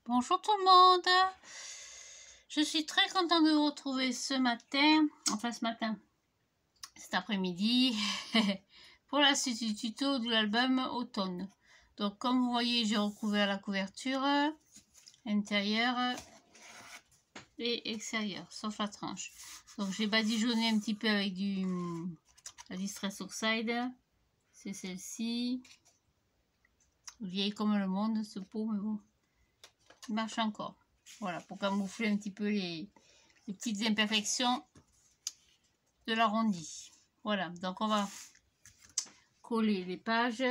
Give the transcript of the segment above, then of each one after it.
Bonjour tout le monde, je suis très contente de vous retrouver ce matin, cet après-midi, pour la suite du tuto de l'album Automne. Donc comme vous voyez, j'ai recouvert la couverture intérieure et extérieure, sauf la tranche. Donc j'ai badigeonné un petit peu avec la Distress Oxide, c'est celle-ci, vieille comme le monde ce pot, mais bon. Il marche encore. Voilà, pour camoufler un petit peu les petites imperfections de l'arrondi. Voilà, donc on va coller les pages.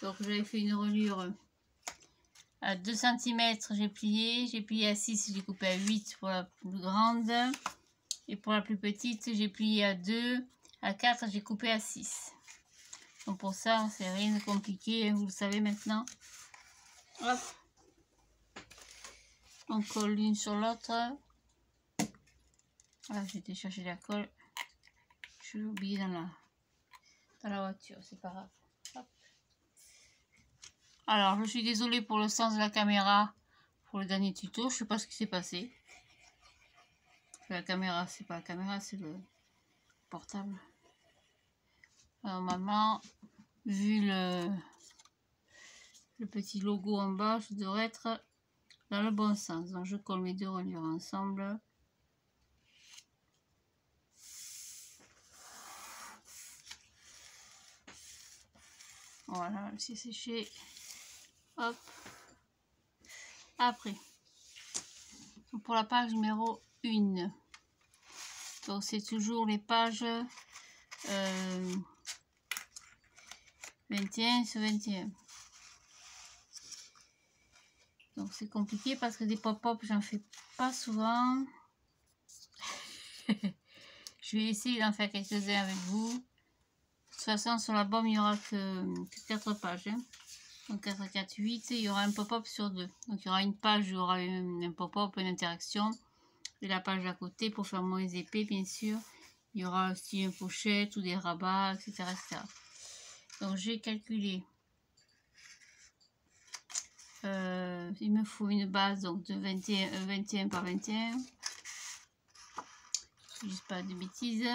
Donc j'avais fait une reliure à 2 cm, j'ai plié à 6, j'ai coupé à 8 pour la plus grande. Et pour la plus petite, j'ai plié à 2, à 4, j'ai coupé à 6. Donc pour ça, c'est rien de compliqué, vous le savez maintenant. Hop. On colle l'une sur l'autre. Ah, j'ai été chercher la colle. Je l'ai oublié dans la voiture, c'est pas grave. Hop. Alors, je suis désolée pour le sens de la caméra pour le dernier tuto. Je sais pas ce qui s'est passé. La caméra, c'est pas la caméra, c'est le portable. Normalement, vu le petit logo en bas, je devrais être dans le bon sens. Donc, je colle mes deux reliures ensemble. Voilà, c'est séché. Hop. Après, pour la page numéro 1, donc c'est toujours les pages 21 sur 21. Donc c'est compliqué parce que des pop-up, j'en fais pas souvent. Je vais essayer d'en faire quelques-uns avec vous. De toute façon, sur l'album, il n'y aura que 4 pages. Hein. Donc 4, 4, 8, il y aura un pop-up sur 2. Donc il y aura une page où il y aura un pop-up, une interaction. Et la page à côté, pour faire moins épais, bien sûr. Il y aura aussi une pochette ou des rabats, etc. etc. Donc j'ai calculé. Il me faut une base donc de 21 par 21. Je dis pas de bêtises.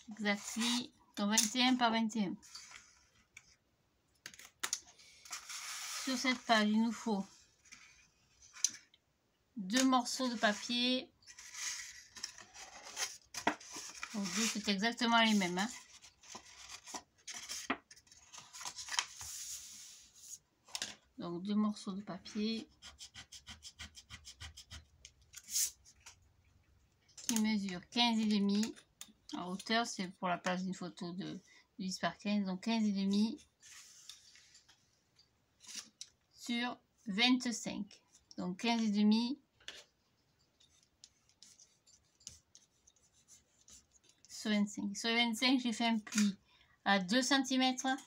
Exactly. Donc 21 par 21. Sur cette page, il nous faut 2 morceaux de papier. Donc 2, c'est exactement les mêmes. Hein. Donc 2 morceaux de papier qui mesurent 15,5 en hauteur. C'est pour la place d'une photo de 10 par 15. Donc 15,5 sur 25. Donc 15,5 sur 25. Sur 25, j'ai fait un pli à 2 cm.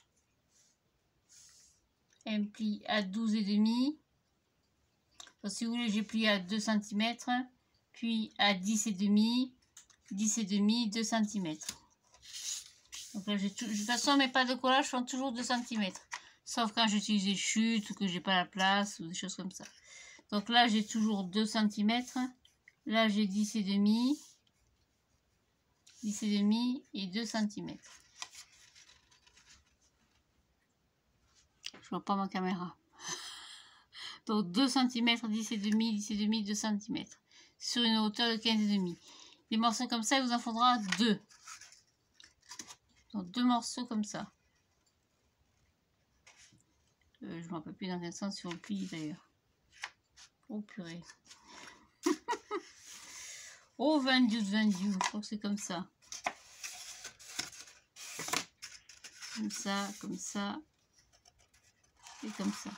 Un pli à 12,5. Donc, si vous voulez, j'ai plié à 2 cm, puis à 10,5, 10,5, 2 cm. Donc là, de toute façon, mes pas de collage font toujours 2 cm. Sauf quand j'utilise des chutes ou que j'ai pas la place ou des choses comme ça. Donc là, j'ai toujours 2 cm. Là, j'ai 10,5, 10,5 et 2 cm. Je vois pas ma caméra. Donc 2 cm, 10,5, 10,5, 2 cm. Sur une hauteur de 15,5. Des morceaux comme ça, il vous en faudra 2. Donc 2 morceaux comme ça. Je ne me rappelle plus dans quel sens sur le pli d'ailleurs. Oh purée. Oh 20 je crois que c'est comme ça. Comme ça, comme ça. Et comme ça.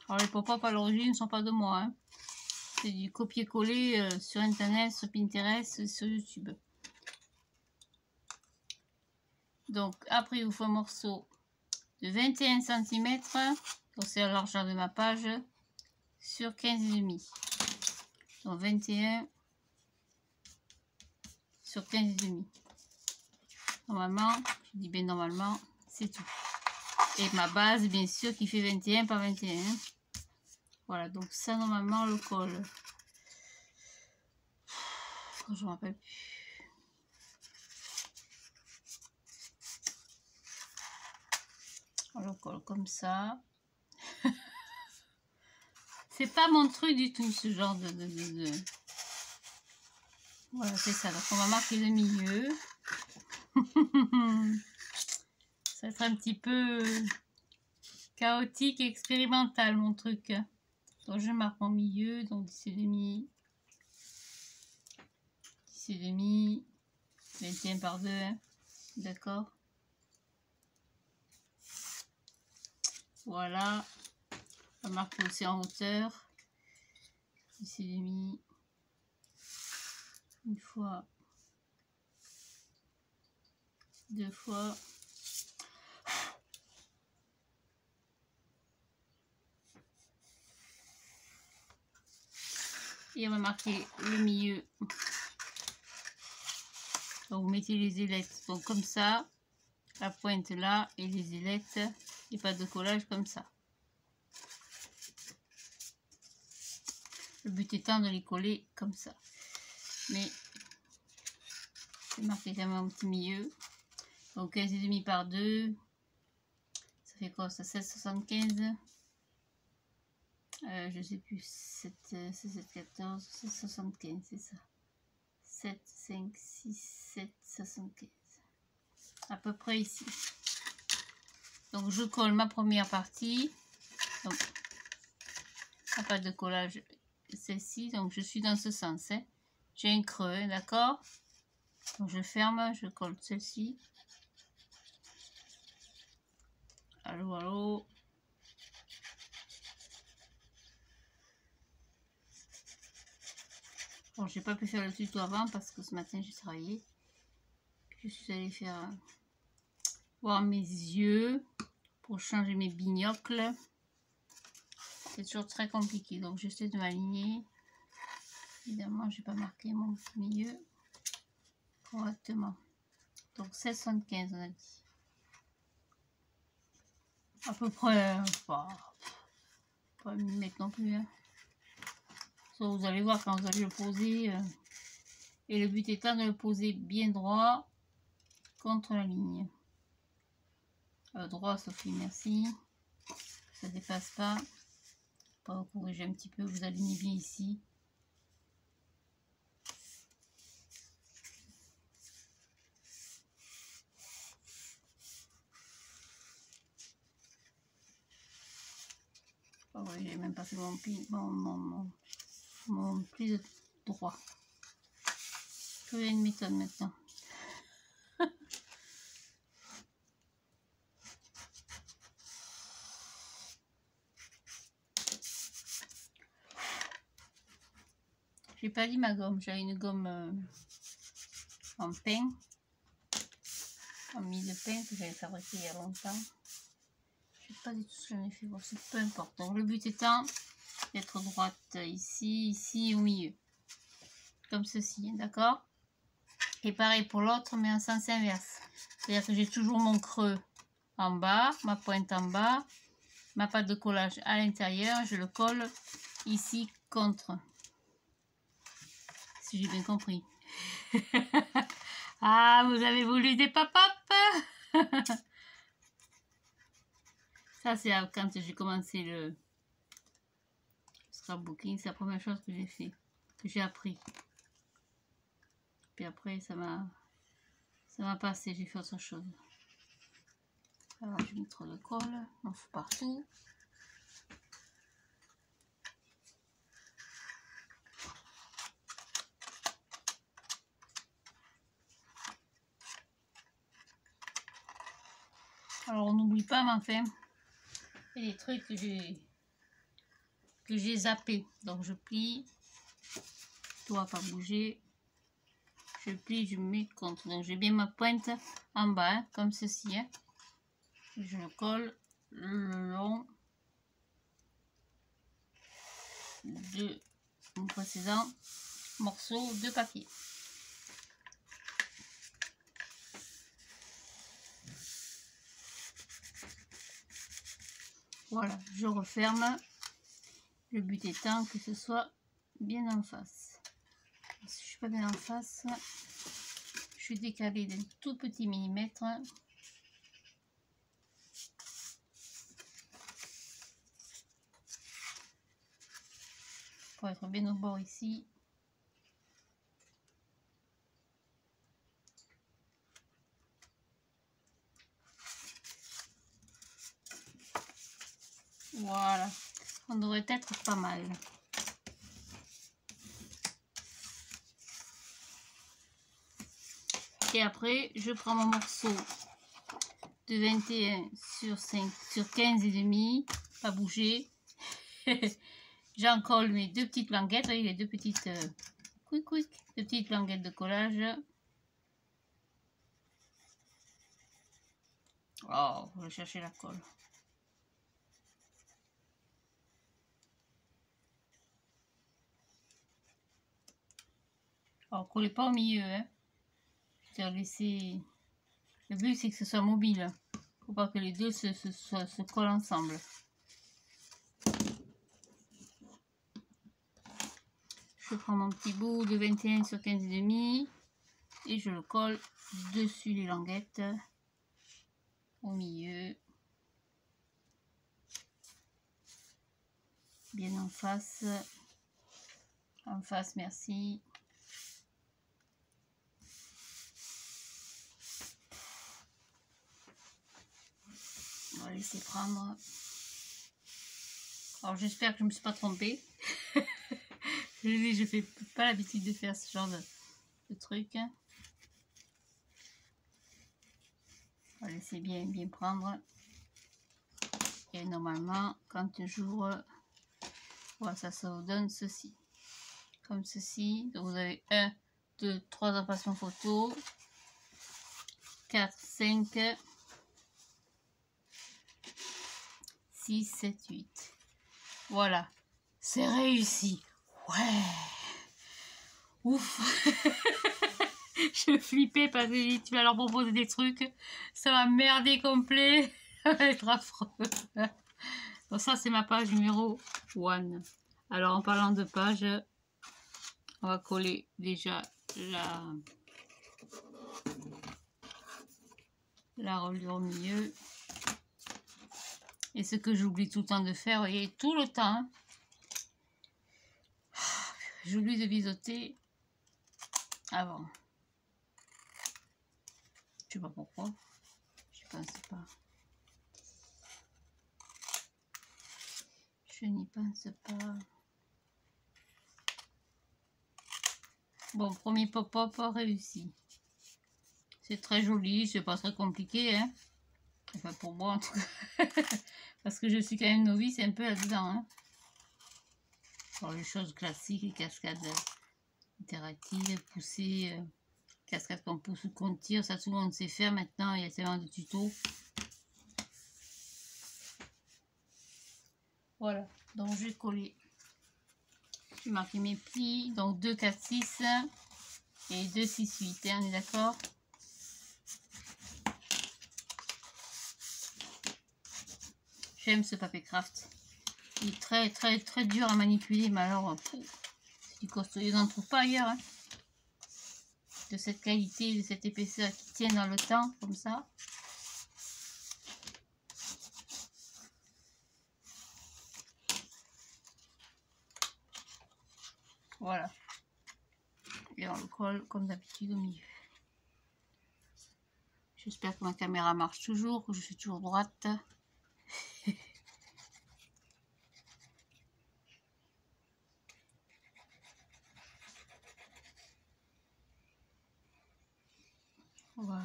Alors les pop-up à l'origine ne sont pas de moi. Hein. C'est du copier-coller sur internet, sur Pinterest, sur YouTube. Donc après il vous faut un morceau de 21 cm. Donc c'est la largeur de ma page. Sur 15,5. Donc 21 sur 15,5. Normalement, je dis bien normalement, c'est tout. Et ma base, bien sûr, qui fait 21 par 21. Voilà, donc ça, normalement, le colle. Je me rappelle plus. On le colle comme ça. C'est pas mon truc du tout, ce genre de... Voilà, c'est ça. Donc, on va marquer le milieu. Ça va être un petit peu chaotique et expérimental, mon truc. Donc, je marque mon milieu. Donc, 10,5. 10,5. 21 par 2. Hein. D'accord. Voilà. On va marquer aussi en hauteur. 10,5. Une fois. Deux fois. Et on va marquer le milieu. Donc vous mettez les ailettes donc comme ça, la pointe là et les ailettes et pas de collage comme ça. Le but étant de les coller comme ça. Mais je vais marquer quand même un petit milieu. Donc 15,5 par 2. Ça fait quoi ça? 16,75. Je sais plus. 7,14. 16,75 c'est ça. 7, 5, 6, 7, 75. À peu près ici. Donc je colle ma première partie. Donc, pas de collage, celle-ci. Donc je suis dans ce sens. Hein. J'ai un creux, hein, d'accord? Donc je ferme, je colle celle-ci. Allô, allô. Bon, j'ai pas pu faire le tuto avant parce que ce matin j'ai travaillé. Je suis allée faire voir mes yeux pour changer mes binocles. C'est toujours très compliqué, donc j'essaie de m'aligner. Évidemment, j'ai pas marqué mon milieu correctement. Donc 7,75 on a dit. À peu près, pas millimètres non plus. Hein. Ça, vous allez voir quand vous allez le poser. Et le but étant de le poser bien droit contre la ligne. Droit, Sophie, merci. Ça dépasse pas. Pas corriger un petit peu, vous alignez bien ici. Oh oui, j'ai même pas fait mon pli, mon pli de droit. Que une méthode maintenant. J'ai pas dit ma gomme, j'avais une gomme en pain, en mie de pain que j'avais fabriqué il y a longtemps. Je sais pas du tout ce que j'en ai fait, bon, c'est peu importe. Donc le but étant d'être droite ici, ici au milieu. Comme ceci, d'accord? Et pareil pour l'autre, mais en sens inverse. C'est-à-dire que j'ai toujours mon creux en bas, ma pointe en bas, ma pâte de collage à l'intérieur, je le colle ici contre. Si j'ai bien compris. Ah, vous avez voulu des pop-up. Ça, c'est quand j'ai commencé le scrapbooking. C'est la première chose que j'ai fait, que j'ai appris. Puis après, ça m'a passé, j'ai fait autre chose. Alors, je mets trop de colle, on fout partout. Alors, on n'oublie pas, mais enfin, il y a des trucs que j'ai zappé. Donc, je plie, doit pas bouger. Je plie, je mets contre. Donc, j'ai bien ma pointe en bas, hein, comme ceci. Hein. Je le colle le long de mon précédent morceau de papier. Voilà, je referme. Le but étant que ce soit bien en face. Si je suis pas bien en face, je suis décalée d'un tout petit millimètre. Pour être bien au bord ici. Voilà, on devrait être pas mal. Et après, je prends mon morceau de 21 sur 5 sur 15 et demi, pas bouger. J'en colle mes deux petites languettes, voyez les deux petites deux petites languettes de collage. Oh, on va chercher la colle. Alors, collez pas au milieu, hein. Laisser... Le but, c'est que ce soit mobile. Faut pas que les deux se collent ensemble. Je prends mon petit bout de 21 sur 15 et demi et je le colle dessus les languettes au milieu, bien en face, merci. On va laisser prendre. Alors j'espère que je ne me suis pas trompée. Je fais pas l'habitude de faire ce genre de truc. On va laisser bien prendre. Et normalement, quand j'ouvre, voilà, ça vous donne ceci. Comme ceci. Donc vous avez 1, 2, 3 emplacements photo. 4, 5, 6, 7, 8. Voilà. C'est réussi. Ouais. Ouf. Je flippais parce que tu vas leur proposer des trucs. Ça va merder complet. Ça va être affreux. Donc ça, c'est ma page numéro 1. Alors, en parlant de page, on va coller déjà la reliure au milieu. Et ce que j'oublie tout le temps de faire, vous voyez, tout le temps, j'oublie de biseauter avant. Je sais pas pourquoi. Je pense pas. Je n'y pense pas. Bon, premier pop-up réussi. C'est très joli, c'est pas très compliqué, hein. Enfin, pour moi, en tout cas. Parce que je suis quand même novice un peu là-dedans, hein. Pour les choses classiques, les cascades interactives, pousser, cascade qu'on pousse ou qu'on tire, ça tout le monde sait faire maintenant, il y a tellement de tutos. Voilà, donc je vais coller. J'ai marqué mes plis, donc 2, 4, 6 et 2, 6, 8, hein, on est d'accord? J'aime ce papier craft. Il est très dur à manipuler, mais alors, c'est du costaud. Je n'en trouve pas ailleurs, hein. De cette qualité, de cette épaisseur qui tient dans le temps, comme ça. Voilà. Et on le colle comme d'habitude au milieu. J'espère que ma caméra marche toujours, que je suis toujours droite. Voilà.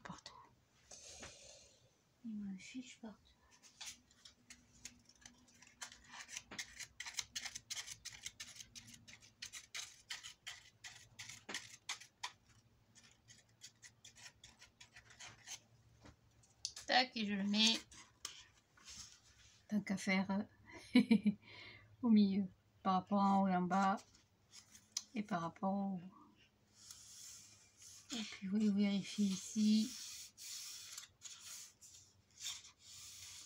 Partout. Il me fiche partout. Tac, et je le mets. Tant qu'à faire au milieu. Par rapport en haut et en bas. Et par rapport Et puis vous vérifiez ici.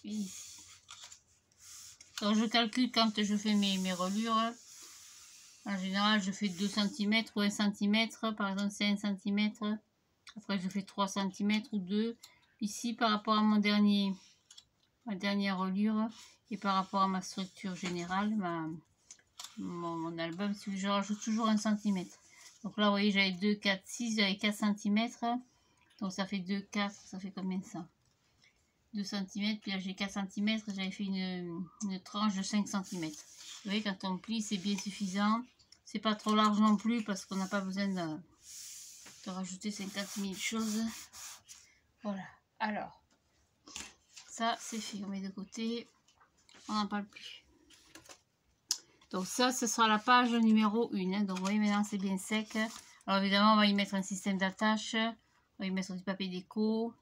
Et ici. Donc je calcule quand je fais mes reliures. En général, je fais 2 cm ou 1 cm. Par exemple, c'est 1 cm. Après, je fais 3 cm ou 2. Ici, par rapport à ma dernière reliure et par rapport à ma structure générale, mon album, je rajoute toujours 1 cm. Donc là, vous voyez, j'avais 2, 4, 6, j'avais 4 cm. Donc ça fait 2, 4, ça fait combien ça? 2 cm, puis là j'ai 4 cm, j'avais fait une tranche de 5 cm. Vous voyez, quand on plie, c'est bien suffisant. C'est pas trop large non plus parce qu'on n'a pas besoin de rajouter 50 000 choses. Voilà, alors, ça c'est fait, on met de côté, on n'en parle plus. Donc ça, ce sera la page numéro 1. Hein. Donc vous voyez, maintenant c'est bien sec. Alors évidemment, on va y mettre un système d'attache, on va y mettre du papier déco.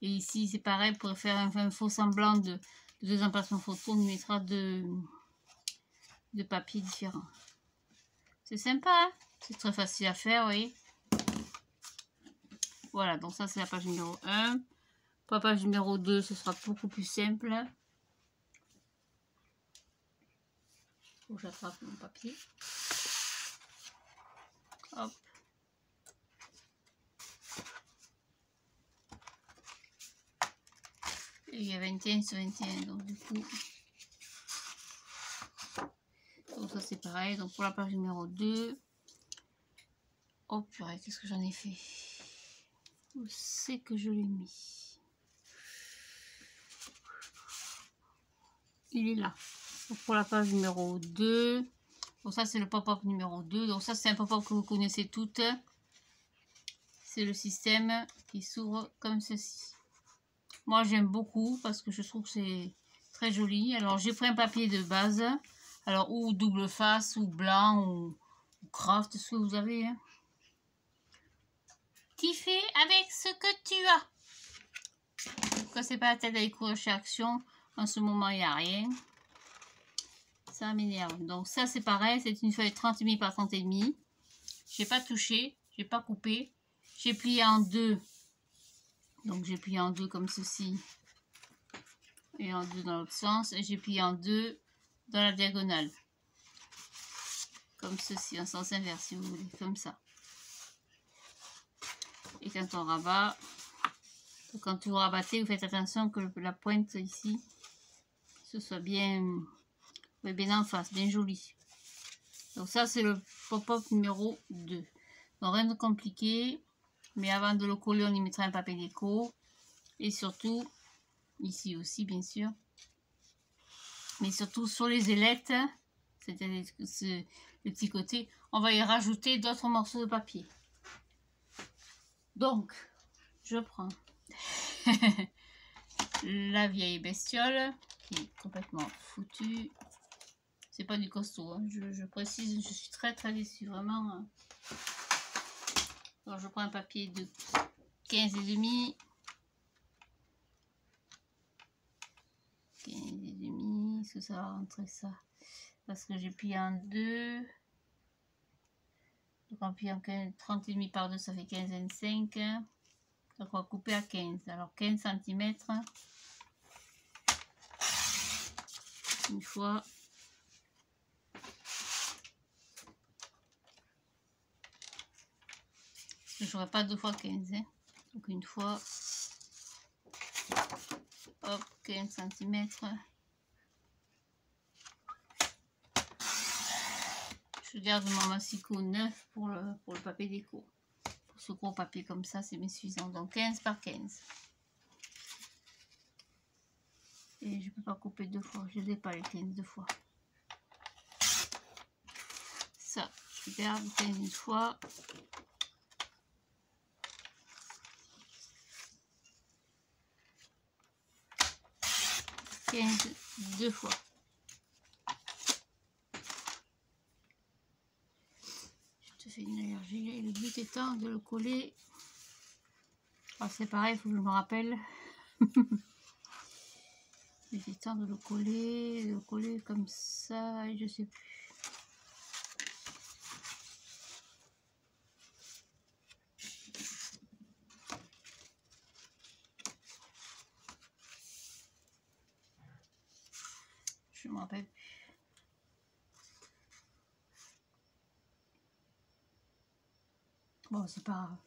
Et ici, c'est pareil, pour faire un faux semblant de 2 emplacements photo, on y mettra de papiers différents. C'est sympa, hein, c'est très facile à faire, vous voyez. Voilà, donc ça c'est la page numéro 1. Pour la page numéro 2, ce sera beaucoup plus simple. Faut que j'attrape mon papier. Hop. Et il y a 21 sur 21, donc du coup... Donc ça c'est pareil, donc pour la page numéro 2... Oh purée, qu'est-ce que j'en ai fait? Où c'est que je l'ai mis? Il est là. Donc pour la page numéro 2, donc ça c'est le pop-up numéro 2, donc ça c'est un pop-up que vous connaissez toutes. C'est le système qui s'ouvre comme ceci. Moi j'aime beaucoup parce que je trouve que c'est très joli. Alors j'ai pris un papier de base, alors ou double face, ou blanc, ou craft, ce que vous avez. Hein. Kiffer avec ce que tu as. Quand c'est pas la tête avec Crochet Action, en ce moment il n'y a rien. Ça m'énerve. Donc ça c'est pareil, c'est une feuille 30,5 par 30,5. J'ai pas touché, j'ai pas coupé. J'ai plié en deux. Donc j'ai plié en deux comme ceci. Et en deux dans l'autre sens. Et j'ai plié en deux dans la diagonale. Comme ceci, en sens inverse si vous voulez. Comme ça. Et quand on rabat, quand vous rabattez, vous faites attention que la pointe ici, ce soit bien, bien en face, bien joli. Donc ça c'est le pop-up numéro 2. Donc rien de compliqué. Mais avant de le coller, on y mettra un papier déco. Et surtout, ici aussi bien sûr. Mais surtout sur les ailettes, c'est-à-dire le petit côté, on va y rajouter d'autres morceaux de papier. Donc, je prends la vieille bestiole qui est complètement foutue. C'est pas du costaud, hein. Je précise, je suis très déçue, vraiment. Alors, je prends un papier de 15,5. 15,5, est-ce que ça va rentrer ça? Parce que j'ai plié en deux. Donc en pliant 30,5 par 2, ça fait 15,5. Donc on va couper à 15. Alors 15 cm. Une fois. Je ne ferai pas 2 fois 15. Hein. Donc une fois. Hop, 15 cm. Je garde mon massicot neuf pour le papier déco. Pour ce gros papier comme ça, c'est bien suffisant. Donc 15 par 15. Et je ne peux pas couper 2 fois. Je ne l'ai pas les 15 2 fois. Ça, je garde 15 une fois. Deux fois. Je te fais une allergie et le but étant de le coller. Alors c'est pareil, il faut que je me rappelle. Le but étant de le coller comme ça, et je sais plus. me rappelle. Bon, c'est pas grave.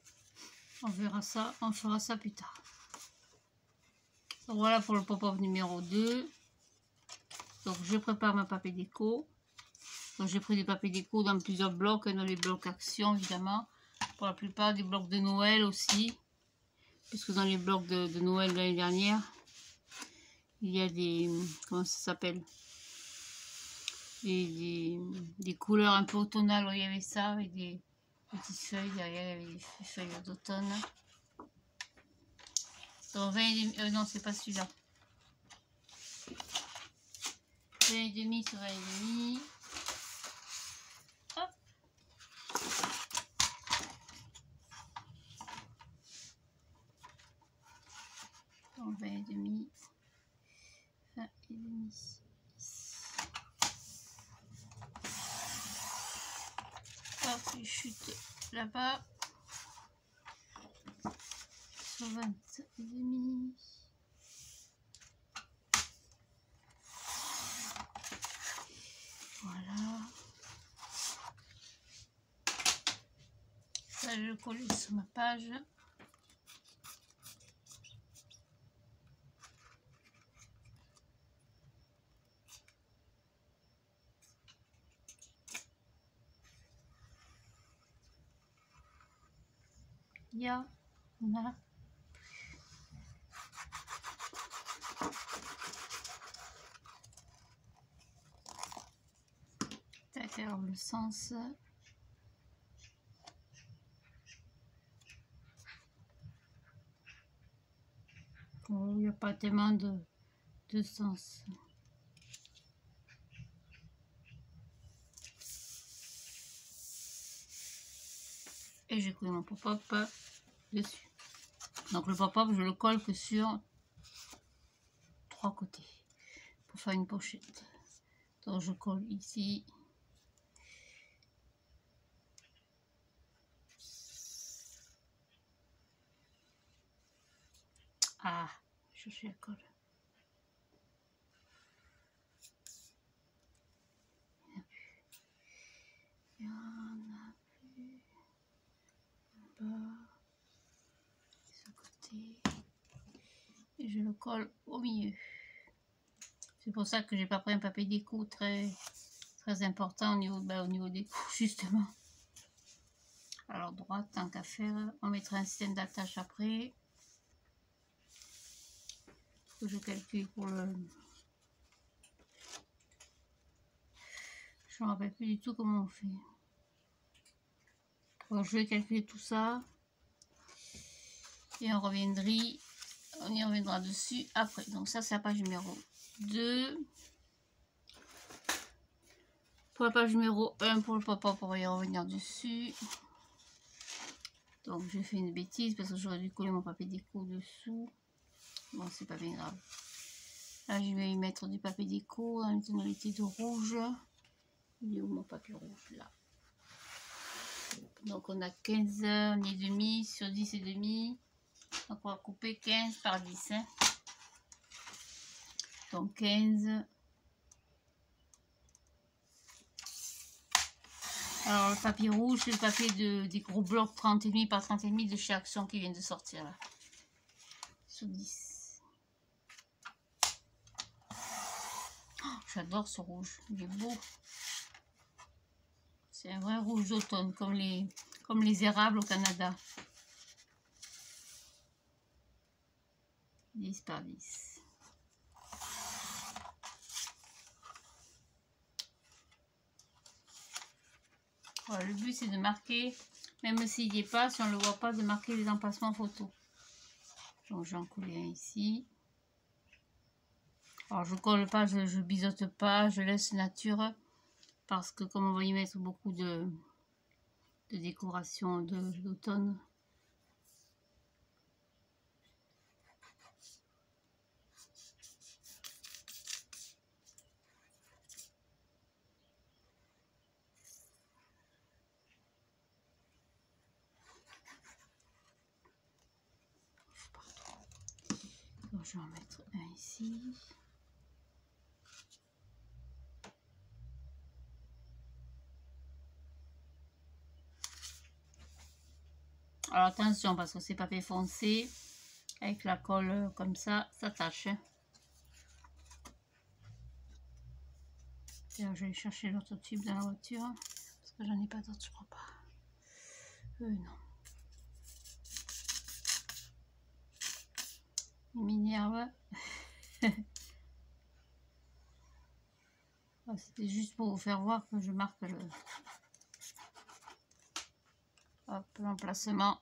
On verra ça, on fera ça plus tard. Donc voilà pour le pop-up numéro 2. Donc je prépare ma papier déco. Donc j'ai pris des papiers déco dans plusieurs blocs, dans les blocs action évidemment. Pour la plupart des blocs de Noël aussi. Puisque dans les blocs de Noël de l'année dernière, il y a des... comment ça s'appelle? Des couleurs un peu automnales. Il y avait ça avec des petites feuilles. Derrière, il y avait des feuilles d'automne. Donc 20 et demi, non, c'est pas celui-là. 20 et demi sur 20 et demi. Hop. Donc 20 et demi. 20 et demi. Hop, je chute là-bas. Sur 20 et demi. Voilà. Ça, je le colle sur ma page. Il y a, on a. Tac, alors le sens. Oh, il n'y a pas tellement de sens. Et j'ai collé mon pop-up dessus. Donc le pop-up, je le colle que sur 3 côtés pour faire une pochette. Donc je colle ici. Ah, je cherche la colle. Il n'y en a plus. Là-bas. Ce côté. Et je le colle au milieu. C'est pour ça que j'ai pas pris un papier déco très important au niveau des coups justement. Alors droite, tant qu'à faire, on mettra un système d'attache après. Faut que je calcule pour le... Je ne me rappelle plus du tout comment on fait. Alors je vais calculer tout ça. Et on y reviendra dessus après. Donc ça c'est la page numéro 2. Pour la page numéro 1, pour le pop-up, on va y revenir dessus. Donc j'ai fait une bêtise parce que j'aurais dû coller mon papier déco dessous. Bon, c'est pas bien grave. Là, je vais y mettre du papier déco dans une tonalité de rouge. Il est où mon papier rouge là? Donc on a 15 et demi sur 10 et demi. Donc on va couper 15 par 10. Hein. Donc 15. Alors le papier rouge, c'est le papier des gros blocs 30 et demi par 30 et demi de chez Action qui vient de sortir là. Sur 10. Oh, j'adore ce rouge, il est beau. C'est un vrai rouge d'automne, comme les érables au Canada. 10 par 10. Voilà, le but c'est de marquer, même s'il n'y est pas, si on ne le voit pas, de marquer les emplacements photo. Donc j'en colle un ici. Alors je colle pas, je biseaute pas, je laisse nature. Parce que comme on va y mettre beaucoup de décoration d'automne. Donc je vais en mettre un ici. Alors attention, parce que c'est papier foncé, avec la colle comme ça tâche. Hein. Je vais chercher l'autre tube dans la voiture, parce que j'en ai pas d'autres, je crois pas. Non. Il m'énerve. C'était juste pour vous faire voir que je marque l'emplacement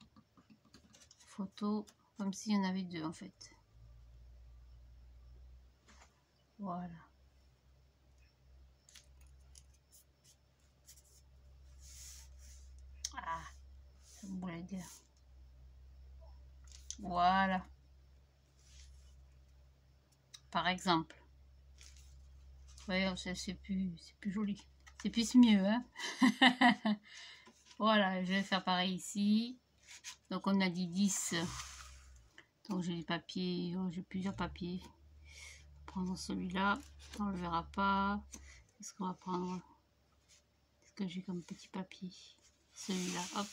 photo, comme s'il y en avait deux en fait. Voilà. Ah, ça me voulait dire. Voilà. Par exemple. Ouais, c'est plus joli. C'est plus mieux, hein. Voilà, je vais faire pareil ici. Donc on a dit 10. Donc j'ai des papiers, j'ai plusieurs papiers. Prendre celui-là, on ne le verra pas. Qu'est-ce qu'on va prendre? Qu'est-ce que j'ai comme petit papier? Celui-là, hop.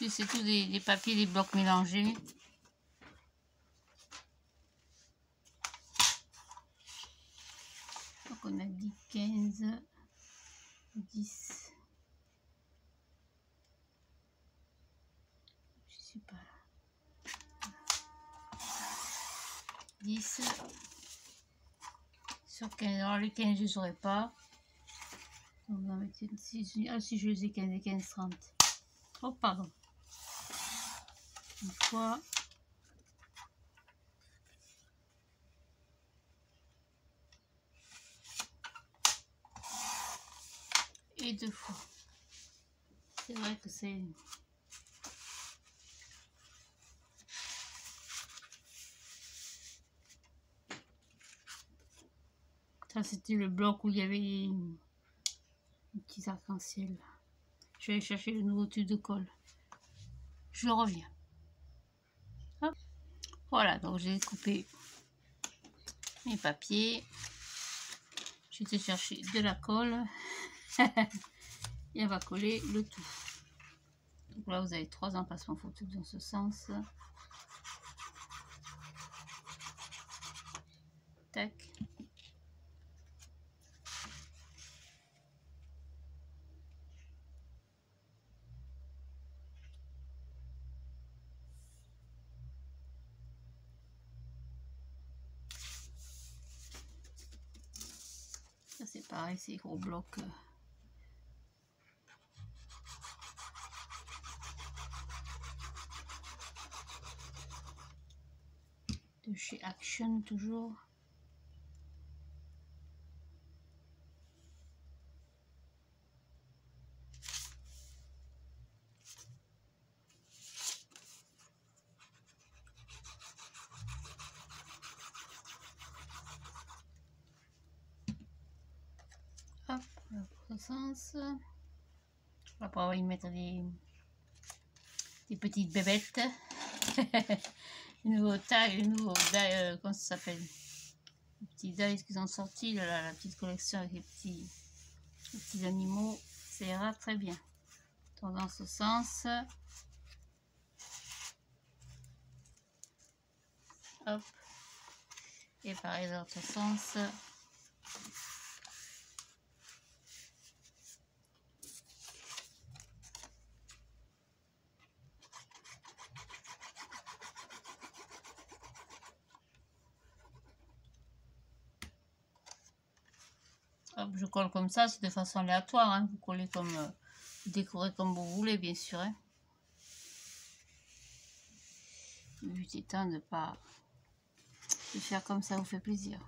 C'est tous des papiers, des blocs mélangés. Donc on a dit 15, 10. Je sais pas là. 10 sur 15. Alors les 15 je ne saurais pas. Donc on va mettre 6. Ah si, je les ai 15 et 15, 30. Oh pardon. Une fois. Et 2 fois. C'est vrai que c'est... Ça c'était le bloc où il y avait les petits arcs-en-ciel. Je vais chercher le nouveau tube de colle. Je reviens. Hop. Voilà, donc j'ai coupé mes papiers. J'ai été chercher de la colle. Et on va coller le tout. Donc là vous avez 3 emplacements photo dans ce sens. Tac. Ça c'est pareil, c'est gros blocs. De chez Action toujours. Hop, là pour ce sens. On va pouvoir y mettre des petites bébêtes. Les nouveaux tags, les nouveaux comment ça s'appelle? Les petits dies qu'ils ont sortis, la petite collection avec les petits animaux, ça ira très bien. Donc dans ce sens, hop, et pareil dans l'autre sens. Hop, je colle comme ça, c'est de façon aléatoire, hein. Vous collez comme, vous décorez comme vous voulez, bien sûr. Hein. Le but étant de pas de faire comme ça vous fait plaisir.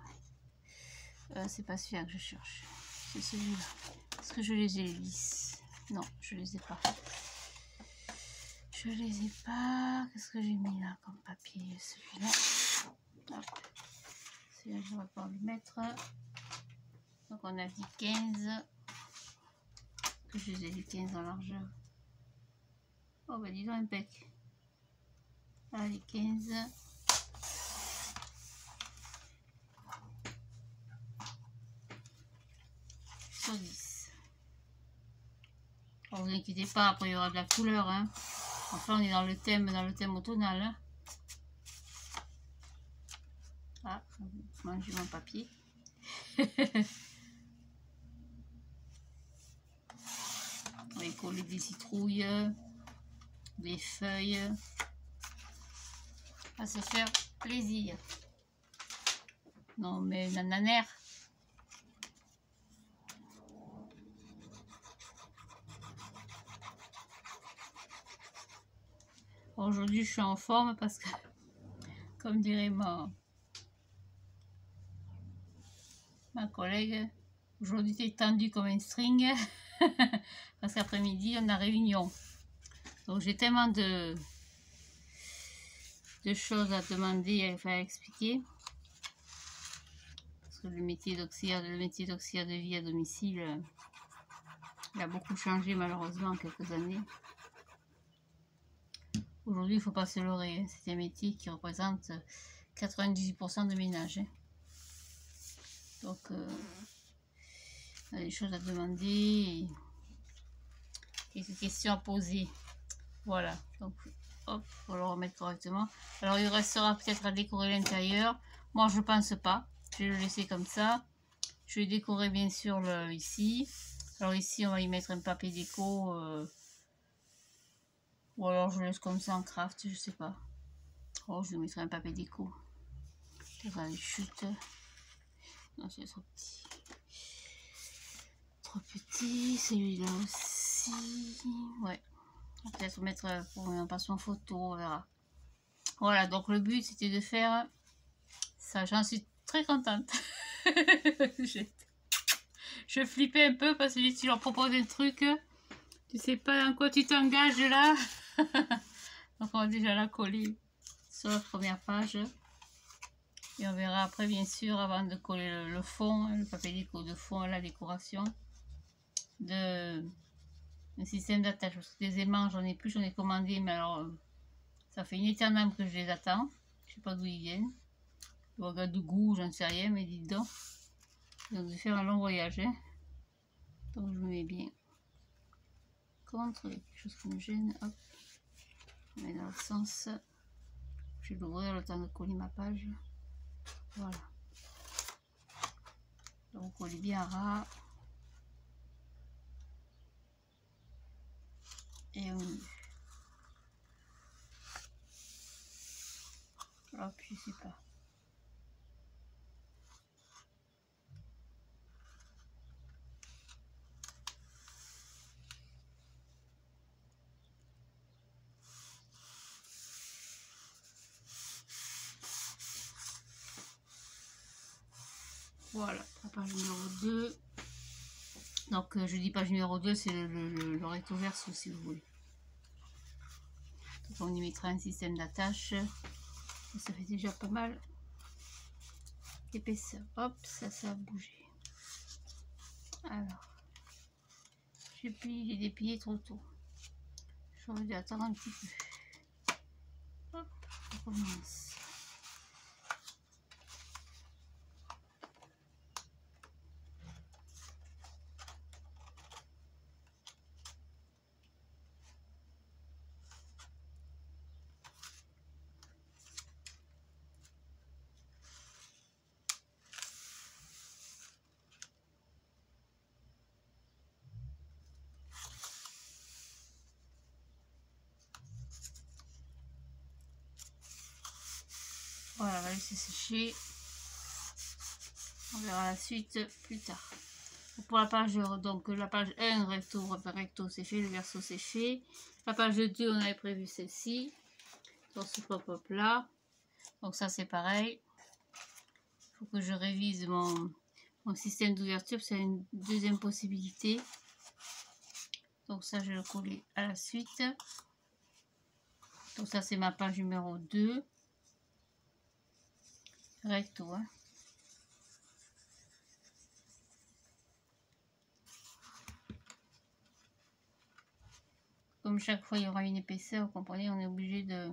C'est pas celui-là que je cherche, c'est celui-là. Est-ce que je les ai lisses? Non, je les ai pas. Je les ai pas. Qu'est-ce que j'ai mis là comme papier? Celui-là. Celui-là, je ne vais pas le mettre. Donc on a dit 15. Que je les ai dit 15 en largeur. Oh bah dis donc impec. Allez, 15. Sur 10. Alors, vous inquiétez pas, après il y aura de la couleur. Hein. Enfin, on est dans le thème automnal. Hein. Ah, je mange mon papier. On va coller des citrouilles, des feuilles. À se faire plaisir. Non, mais nananère. Aujourd'hui, je suis en forme parce que, comme dirait ma collègue, aujourd'hui, tu es tendu comme un string parce qu'après-midi, on a réunion. Donc, j'ai tellement de choses à demander et à faire expliquer. Parce que le métier d'auxiliaire de vie à domicile, il a beaucoup changé malheureusement en quelques années. Aujourd'hui, il ne faut pas se leurrer, hein. C'est un métier qui représente 98% de ménage. Hein. Donc, il y a des choses à demander, quelques questions à poser. Voilà, donc hop, il faut le remettre correctement. Alors, il restera peut-être à décorer l'intérieur. Moi, je ne pense pas. Je vais le laisser comme ça. Je vais décorer bien sûr ici. Alors ici, on va y mettre un papier déco. Ou alors je laisse comme ça en craft, je sais pas. Oh, je vais mettre un papier déco. Ça les chute. Non, c'est trop petit. Trop petit. Celui-là aussi. Ouais. On va peut-être mettre pour un passement photo, on verra. Voilà, donc le but c'était de faire ça. J'en suis très contente. Je flippais un peu parce que si tu leur proposes un truc, tu sais pas dans quoi tu t'engages là. Donc on va déjà la coller sur la première page. Et on verra après bien sûr avant de coller le fond, le papier déco de fond, la décoration de un système d'attache. Parce que des aimants j'en ai plus, j'en ai commandé, mais alors ça fait une éternelle que je les attends. Je sais pas d'où ils viennent. Ouagadougou, j'en sais rien, mais dites donc. Donc je vais faire un long voyage. Hein. Donc je me mets bien contre, il y a quelque chose qui me gêne. Hop. Je mets dans le sens. Je vais l'ouvrir le temps de coller ma page. Voilà. Donc on colle bien ras. Et on y hop, je sais pas. Voilà, la page numéro 2. Donc je dis page numéro 2, c'est le recto verso si vous voulez. Donc on y mettra un système d'attache. Ça fait déjà pas mal d'épaisseur. Hop, ça a bougé. Alors, j'ai déplié trop tôt. J'aurais dû attendre un petit peu. Hop, on recommence. Voilà, on va laisser sécher. On verra la suite plus tard. Pour la page, donc la page 1, recto c'est fait, le verso c'est fait. La page 2, on avait prévu celle-ci. Dans ce pop-up là. Donc ça c'est pareil. Il faut que je révise mon système d'ouverture. C'est une deuxième possibilité. Donc ça je vais le coller à la suite. Donc ça c'est ma page numéro 2. Recto. Hein. Comme chaque fois il y aura une épaisseur, vous comprenez, on est obligé de,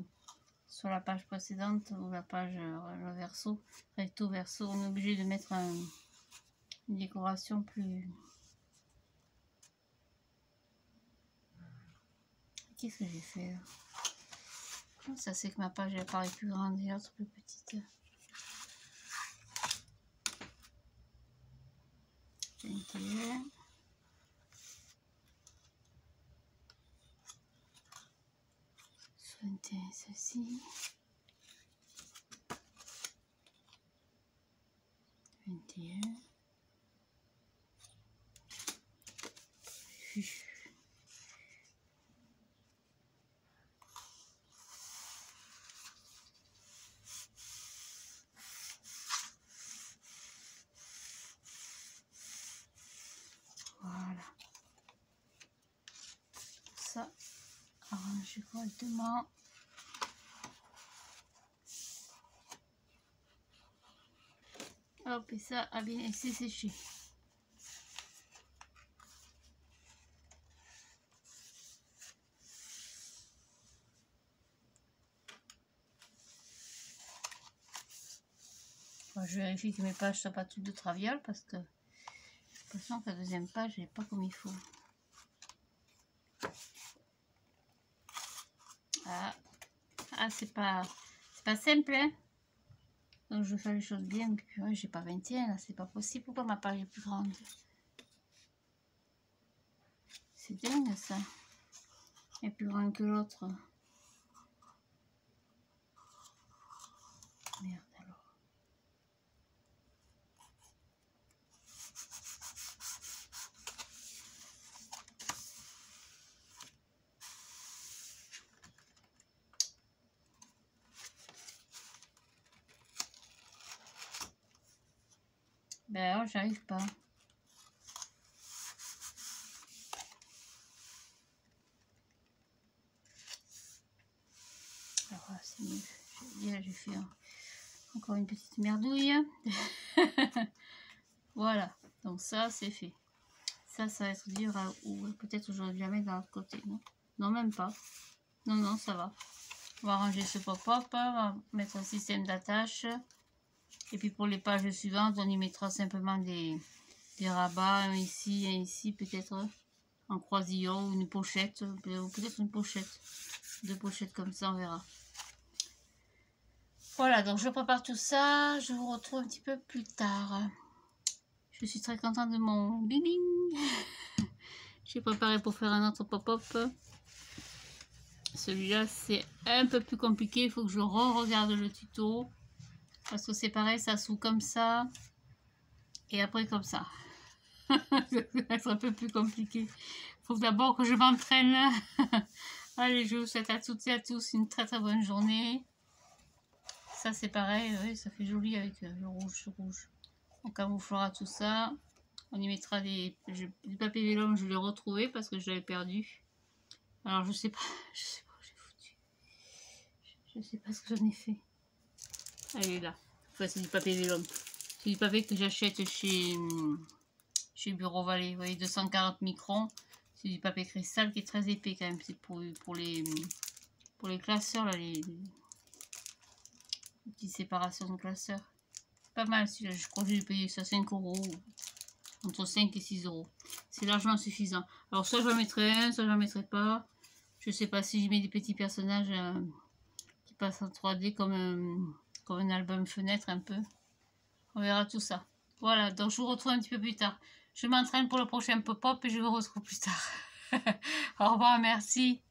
sur la page précédente ou la page le verso, recto verso, on est obligé de mettre une décoration qu'est-ce que j'ai fait là? Comment ça c'est que ma page elle paraît plus grande et l'autre plus petite? 21. Ceci. 21. Voilà. Ça, arranger correctement. Hop, et ça a bien laissé sécher. Bon, je vérifie que mes pages ne soient pas toutes de traviole parce que j'ai l'impression que la deuxième page n'est pas comme il faut. Ah c'est pas simple, hein. Donc je fais les choses bien, puis ouais, j'ai pas 21 là, c'est pas possible. Pourquoi ma page est plus grande? C'est dingue ça. Elle est plus grande que l'autre. Merde alors. Ben alors j'arrive pas. Alors c'est mieux. J'ai fait encore une petite merdouille. Voilà, donc ça c'est fait. Ça va être dur à ouvrir. Peut-être j'aurais dû la mettre de l'autre côté. Non, non, même pas. Non, non, ça va. On va ranger ce pop-up. On va mettre un système d'attache. Et puis pour les pages suivantes, on y mettra simplement des rabats. Un ici, peut-être en croisillon ou une pochette. Peut-être une pochette. 2 pochettes comme ça, on verra. Voilà, donc je prépare tout ça. Je vous retrouve un petit peu plus tard. Je suis très contente de mon bing. J'ai préparé pour faire un autre pop-up. Celui-là, c'est un peu plus compliqué. Il faut que je re-regarde le tuto. Parce que c'est pareil, ça s'ouvre comme ça. Et après comme ça. Ça va être un peu plus compliqué. Il faut d'abord que je m'entraîne. Allez, je vous souhaite à toutes et à tous une très très bonne journée. Ça, c'est pareil. Oui, ça fait joli avec le rouge. On camouflera tout ça. On y mettra du papier vélum. Je l'ai retrouvé parce que je l'avais perdu. Alors, je sais pas où j'ai foutu. Je sais pas ce que j'en ai fait. Elle est là. Enfin, c'est du papier vélum. C'est du papier que j'achète chez Bureau Vallée. Vous voyez, 240 microns. C'est du papier cristal qui est très épais quand même. C'est pour les classeurs, là, les petites séparations de classeurs. C'est pas mal celui-là. Je crois que j'ai payé ça 5 €. Entre 5 et 6 €. C'est largement suffisant. Alors, soit j'en mettrai un, soit j'en mettrai pas. Je sais pas si je mets des petits personnages qui passent en 3D comme un album fenêtre un peu. On verra tout ça. Voilà, donc je vous retrouve un petit peu plus tard. Je m'entraîne pour le prochain pop-up et je vous retrouve plus tard. Au revoir, merci.